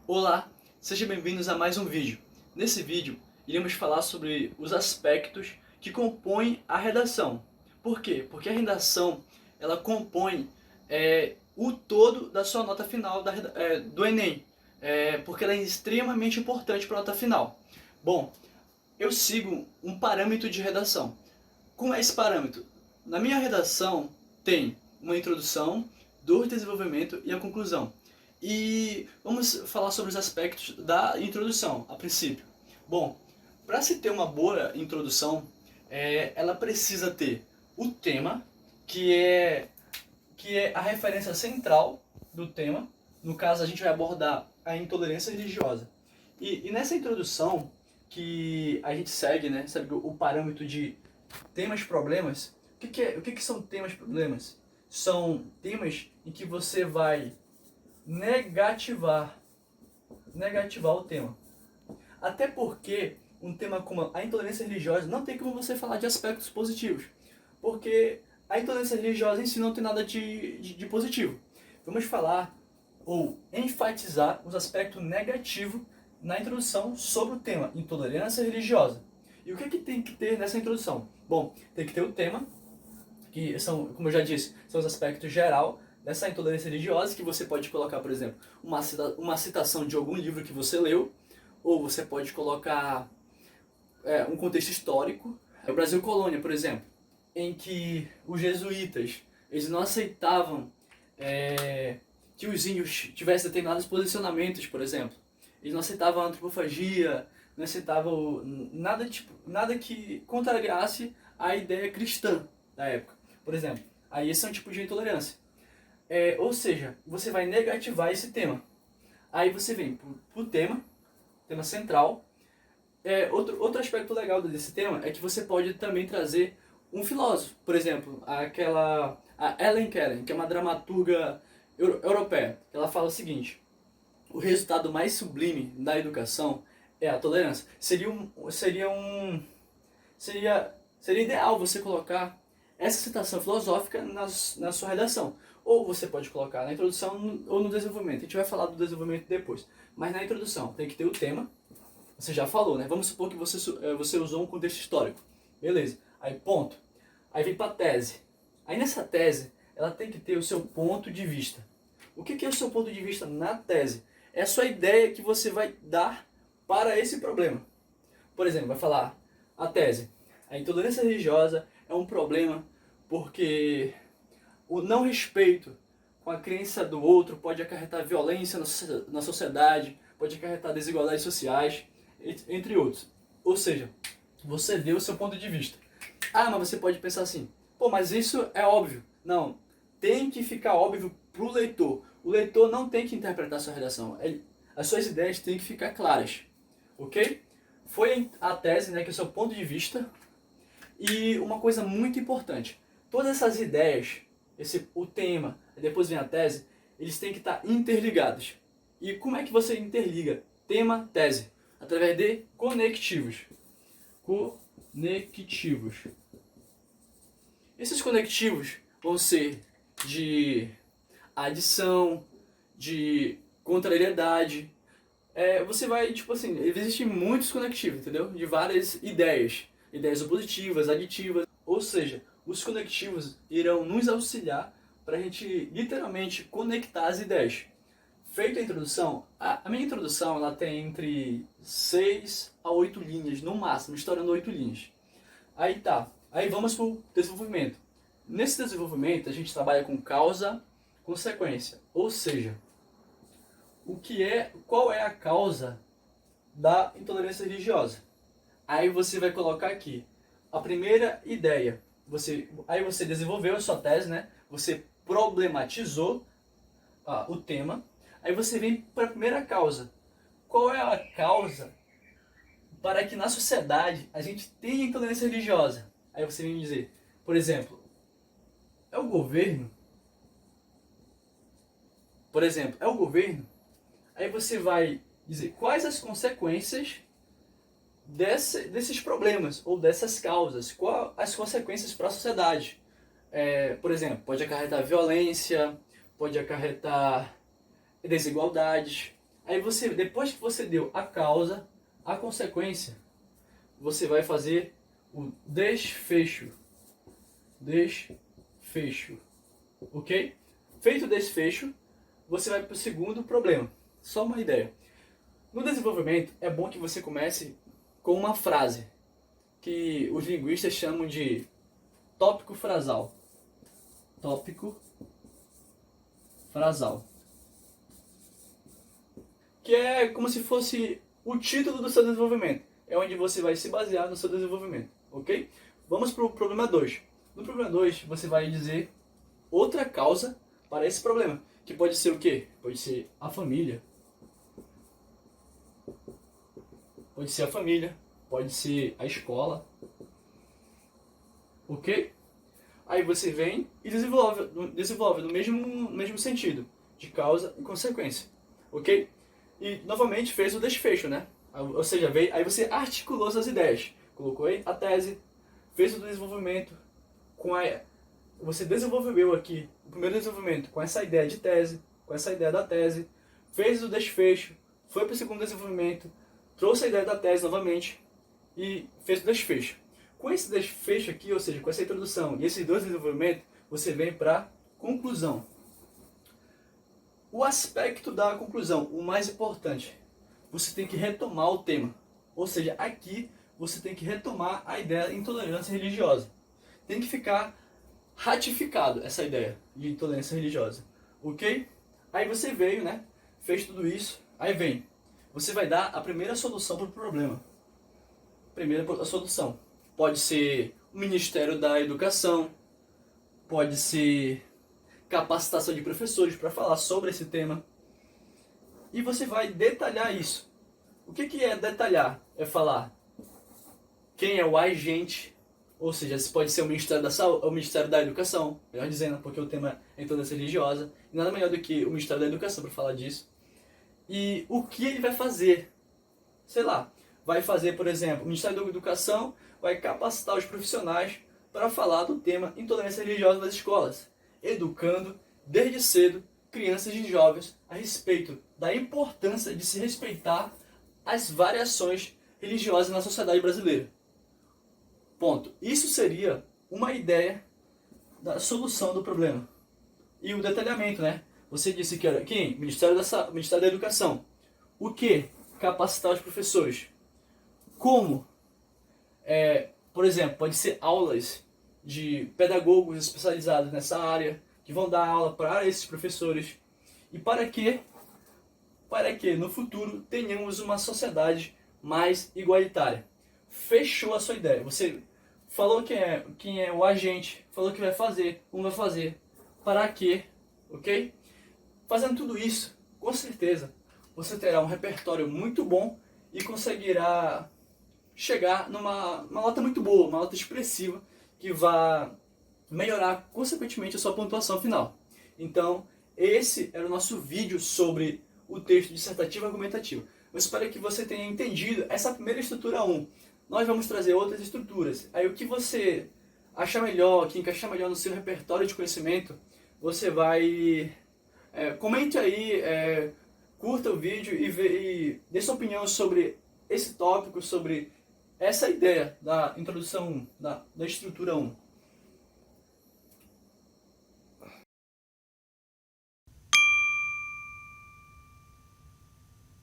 Olá, sejam bem-vindos a mais um vídeo. Nesse vídeo, iremos falar sobre os aspectos que compõem a redação. Por quê? Porque a redação, ela compõe o todo da sua nota final do Enem. Porque ela é extremamente importante para a nota final. Bom, eu sigo um parâmetro de redação. Como é esse parâmetro? Na minha redação tem uma introdução, do desenvolvimento e a conclusão. E vamos falar sobre os aspectos da introdução, a princípio. Bom, para se ter uma boa introdução, ela precisa ter o tema, que é a referência central do tema. No caso, a gente vai abordar a intolerância religiosa. E nessa introdução, que a gente segue, né, segue o parâmetro de temas-problemas. O que são temas-problemas? São temas em que você vai negativar o tema. Até porque um tema como a intolerância religiosa não tem como você falar de aspectos positivos. Porque a intolerância religiosa em si não tem nada de positivo. Vamos falar ou enfatizar os aspectos negativos na introdução sobre o tema intolerância religiosa. E o que tem que ter nessa introdução? Bom, tem que ter o tema, que são, como eu já disse, são os aspectos geral dessa intolerância religiosa, que você pode colocar, por exemplo, uma citação de algum livro que você leu, ou você pode colocar um contexto histórico. O Brasil Colônia, por exemplo, em que os jesuítas eles não aceitavam que os índios tivessem determinados posicionamentos, por exemplo. Eles não aceitavam a antropofagia, não aceitavam nada que contrariasse a ideia cristã da época. Por exemplo, aí esse é um tipo de intolerância. Ou seja, você vai negativar esse tema. Aí você vem pro tema central. Outro aspecto legal desse tema é que você pode também trazer um filósofo. Por exemplo, a Helen Keller, que é uma dramaturga europeia. Ela fala o seguinte: o resultado mais sublime da educação é a tolerância. Seria ideal você colocar essa citação filosófica na sua redação. Ou você pode colocar na introdução ou no desenvolvimento. A gente vai falar do desenvolvimento depois. Mas na introdução tem que ter o tema. Você já falou, né? Vamos supor que você usou um contexto histórico. Beleza. Aí ponto. Aí vem para a tese. Aí nessa tese, ela tem que ter o seu ponto de vista. O que é o seu ponto de vista na tese? É a sua ideia que você vai dar para esse problema. Por exemplo, vai falar a tese: a intolerância religiosa é um problema porque o não respeito com a crença do outro pode acarretar violência na sociedade, pode acarretar desigualdades sociais, entre outros. Ou seja, você deu o seu ponto de vista. Ah, mas você pode pensar assim: pô, mas isso é óbvio. Não, tem que ficar óbvio para o leitor. O leitor não tem que interpretar a sua redação. As suas ideias têm que ficar claras. Ok? Foi a tese, né, que é o seu ponto de vista. E uma coisa muito importante: todas essas ideias, o tema, depois vem a tese, eles têm que estar interligados. E como é que você interliga tema, tese? Através de conectivos. Esses conectivos vão ser de adição, de contrariedade. Você vai, tipo assim, existem muitos conectivos, entendeu? De várias ideias. Ideias opositivas, aditivas. Ou seja, os conectivos irão nos auxiliar para a gente literalmente conectar as ideias. Feita a introdução, a minha introdução ela tem entre 6 a 8 linhas, no máximo, estourando 8 linhas. Aí tá, aí vamos para o desenvolvimento. Nesse desenvolvimento a gente trabalha com causa, consequência. Ou seja, qual é a causa da intolerância religiosa? Aí você vai colocar aqui a primeira ideia. Aí você desenvolveu a sua tese, né? Você problematizou o tema. Aí você vem para a primeira causa. Qual é a causa para que na sociedade a gente tenha intolerância religiosa? Aí você vem me dizer, por exemplo, é o governo? Por exemplo, é o governo? Aí você vai dizer quais as consequências desses problemas ou dessas causas, quais as consequências para a sociedade. Por exemplo, pode acarretar violência, pode acarretar desigualdades, Aí você, depois que você deu a causa, a consequência, você vai fazer o desfecho. Desfecho. Ok? Feito o desfecho, você vai para o segundo problema. Só uma ideia. No desenvolvimento, é bom que você comece com uma frase, que os linguistas chamam de tópico frasal. Tópico frasal. Que é como se fosse o título do seu desenvolvimento. É onde você vai se basear no seu desenvolvimento, ok? Vamos para o problema 2. No problema 2, você vai dizer outra causa para esse problema. Que pode ser o quê? Pode ser a família. Pode ser a família. Pode ser a escola. Ok? Aí você vem e desenvolve no mesmo sentido, de causa e consequência. Ok? E novamente fez o desfecho, né? Ou seja, aí você articulou essas ideias. Colocou aí a tese, fez o desenvolvimento, você desenvolveu aqui o primeiro desenvolvimento com essa ideia de tese, com essa ideia da tese, fez o desfecho, foi para o segundo desenvolvimento, trouxe a ideia da tese novamente e fez o desfecho. Com esse desfecho aqui, ou seja, com essa introdução e esses dois desenvolvimentos, você vem para a conclusão. O aspecto da conclusão, o mais importante, você tem que retomar o tema. Ou seja, aqui você tem que retomar a ideia de intolerância religiosa. Tem que ficar ratificado essa ideia de intolerância religiosa. Ok? Aí você veio, né? Fez tudo isso. Aí vem. Você vai dar a primeira solução para o problema. Primeira solução. Pode ser o Ministério da Educação. Pode ser capacitação de professores para falar sobre esse tema. E você vai detalhar isso. O que é detalhar? É falar quem é o agente, ou seja, se pode ser o Ministério da Saúde, o Ministério da Educação, melhor dizendo, porque o tema é intolerância religiosa, e nada melhor do que o Ministério da Educação para falar disso. E o que ele vai fazer? Sei lá, vai fazer, por exemplo, o Ministério da Educação vai capacitar os profissionais para falar do tema intolerância religiosa nas escolas, educando desde cedo crianças e jovens a respeito da importância de se respeitar as variações religiosas na sociedade brasileira. Ponto. Isso seria uma ideia da solução do problema. E o detalhamento, né? Você disse que era quem? Ministério da Educação. O que? Capacitar os professores. Como? Por exemplo, pode ser aulas de pedagogos especializados nessa área, que vão dar aula para esses professores. E para que no futuro tenhamos uma sociedade mais igualitária. Fechou a sua ideia. Você falou quem é o agente, falou o que vai fazer, como vai fazer, para quê, ok? Fazendo tudo isso, com certeza, você terá um repertório muito bom e conseguirá chegar numa nota muito boa, uma nota expressiva, que vai melhorar, consequentemente, a sua pontuação final. Então, esse era o nosso vídeo sobre o texto dissertativo argumentativo. Eu espero que você tenha entendido essa primeira estrutura 1. Nós vamos trazer outras estruturas. Aí o que você achar melhor, que encaixar melhor no seu repertório de conhecimento, você vai... comente aí, curta o vídeo e dê sua opinião sobre esse tópico, sobre essa ideia da introdução 1, da estrutura 1.